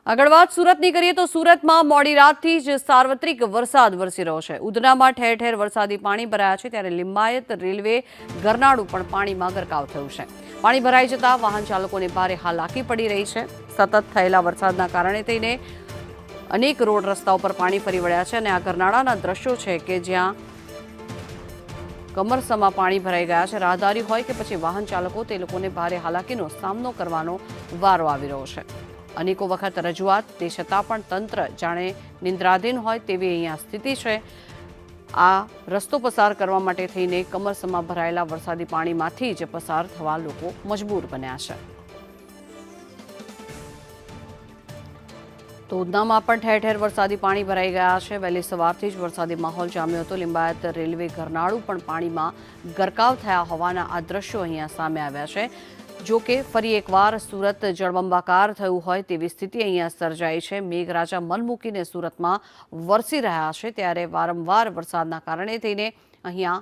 આગળ વાત સુરતની કરીએ તો સુરતમાં મોડી રાતથી જ સાર્વત્રિક વરસાદ વરસી રહ્યો છે। ઉધનામાં ઠેર ઠેર વરસાદી પાણી ભરાયા છે, ત્યારે લિંબાયત રેલવે ગરનાળું પણ પાણીમાં ગરકાવ થયું છે। પાણી ભરાઈ જતા વાહન ચાલકોને ભારે હાલાકી પડી રહી છે। સતત થયેલા વરસાદના કારણે થઈને અનેક રોડ રસ્તાઓ પર પાણી ફરી વળ્યા છે અને આ ગરનાળાના દ્રશ્યો છે કે જ્યાં કમરસમાં પાણી ભરાઈ ગયા છે। રાહદારી હોય કે પછી વાહન ચાલકો, તે લોકોને ભારે હાલાકીનો સામનો કરવાનો વારો આવી રહ્યો છે। અનેકો વખત રજૂઆત, તે છતાં પણ તંત્ર જાણે નિંદ્રાધીન હોય તેવી અહીંયા સ્થિતિ છે। આ રસ્તો પસાર કરવા માટે થઈને કમરસમાં ભરાયેલા વરસાદી પાણીમાંથી જ પસાર થવા લોકો મજબૂર બન્યા છે। તો ઉધનામાં પણ ઠેર ઠેર વરસાદી પાણી ભરાઈ ગયા છે। વહેલી સવારથી જ વરસાદી માહોલ જામ્યો હતો। લિંબાયત રેલવે ગરનાળું પણ પાણીમાં ગરકાવ થયા હોવાના આ દ્રશ્યો અહીંયા સામે આવ્યા છે। જો કે ફરી એકવાર સુરત જળબંબાકાર થયું હોય તેવી સ્થિતિ અહીંયા સર્જાઈ છે। મેઘરાજા મન મૂકીને સુરતમાં વરસી રહ્યા છે, ત્યારે વારંવાર વરસાદના કારણે થઈને અહીંયા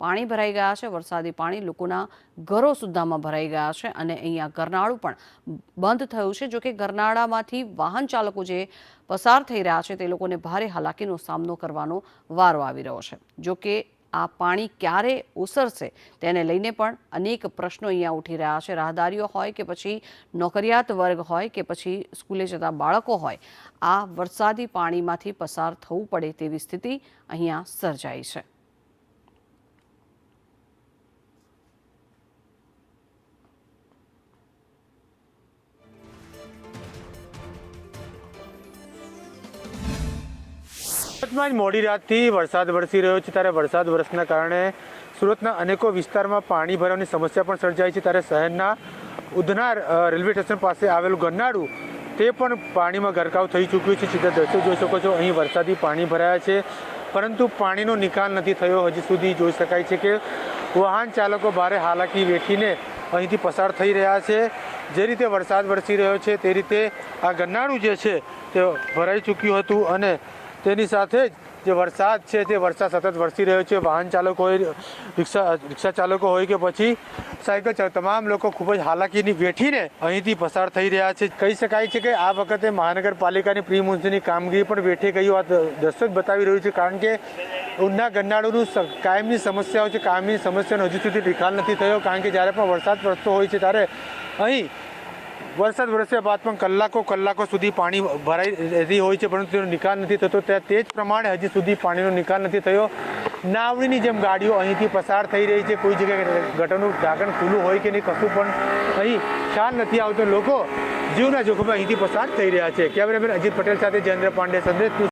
પાણી ભરાઈ ગયા છે। વરસાદી પાણી લોકોના ઘરો સુદ્ધામાં ભરાઈ ગયા છે અને અહીંયા ગરનાળું પણ બંધ થયું છે। જો કે ગરનાળામાંથી વાહન ચાલકો જે પસાર થઈ રહ્યા છે તે લોકોને ભારે હાલાકીનો સામનો કરવાનો વારો આવી રહ્યો છે। જો કે આ પાણી ક્યારે ઓસરશે તેને લઈને પણ અનેક પ્રશ્નો અહીંયા ઉઠી રહ્યા છે। રાહદારીઓ હોય કે પછી નોકરિયાત વર્ગ હોય કે પછી સ્કૂલે જતા બાળકો હોય, આ વરસાદી પાણીમાંથી પસાર થવું પડે તેવી સ્થિતિ અહીંયા સર્જાઈ છે। સુરતમાં મોડી રાતથી વરસાદ વરસી રહ્યો છે, ત્યારે વરસાદ વરસના કારણે સુરતના અનેકો વિસ્તારમાં પાણી ભરવાની સમસ્યા પણ સર્જાઈ છે। ત્યારે શહેરના ઉધના રેલવે સ્ટેશન પાસે આવેલું ગરનાળું તે પણ પાણીમાં ગરકાવ થઈ ચૂક્યું છે। સીધા દ્રશ્યો જોઈ શકો છો, અહીં વરસાદી પાણી ભરાયા છે, પરંતુ પાણીનો નિકાલ નથી થયો। હજી સુધી જોઈ શકાય છે કે વાહન ચાલકો ભારે હાલાકી વેઠીને અહીંથી પસાર થઈ રહ્યા છે। જે રીતે વરસાદ વરસી રહ્યો છે તે રીતે આ ગરનાળું જે છે તે ભરાઈ ચૂક્યું હતું અને તેની સાથે જ જે વરસાદ છે તે વરસાદ સતત વરસી રહ્યો છે। વાહન ચાલકો હોય, રિક્ષા ચાલકો હોય કે પછી સાયકલ ચાલક, તમામ લોકો ખૂબ જ હાલાકીની વેઠીને અહીંથી પસાર થઈ રહ્યા છે। કહી શકાય છે કે આ વખતે મહાનગરપાલિકાની પ્રી મોન્સૂનની કામગીરી પણ વેઠી ગયું આ દ્રશ્ય જ બતાવી રહ્યું છે, કારણ કે ઉધના ગરનાળુનું કાયમની સમસ્યાઓ છે। કાયમની સમસ્યાનો હજુ સુધી નિકાલ નથી થયો, કારણ કે જ્યારે પણ વરસાદ વરસતો હોય છે ત્યારે અહીં વરસાદ વરસ્યા બાદ પણ કલાકો સુધી પાણી ભરાઈ રહેતી હોય છે, પરંતુ તેનો નિકાલ નથી થતો। તે જ પ્રમાણે હજી સુધી પાણીનો નિકાલ નથી થયો। નાવડીની જેમ ગાડીઓ અહીંથી પસાર થઈ રહી છે। કોઈ જગ્યાએ ગટરનું ઢાંકણ ખુલ્લું હોય કે નહીં, કશું પણ અહીં ખ્યાલ નથી આવતો। લોકો જીવના જોખમે અહીંથી પસાર થઈ રહ્યા છે। કેમેરામેન અજીત પટેલ સાથે જયેન્દ્ર પાંડે, સંદેશ।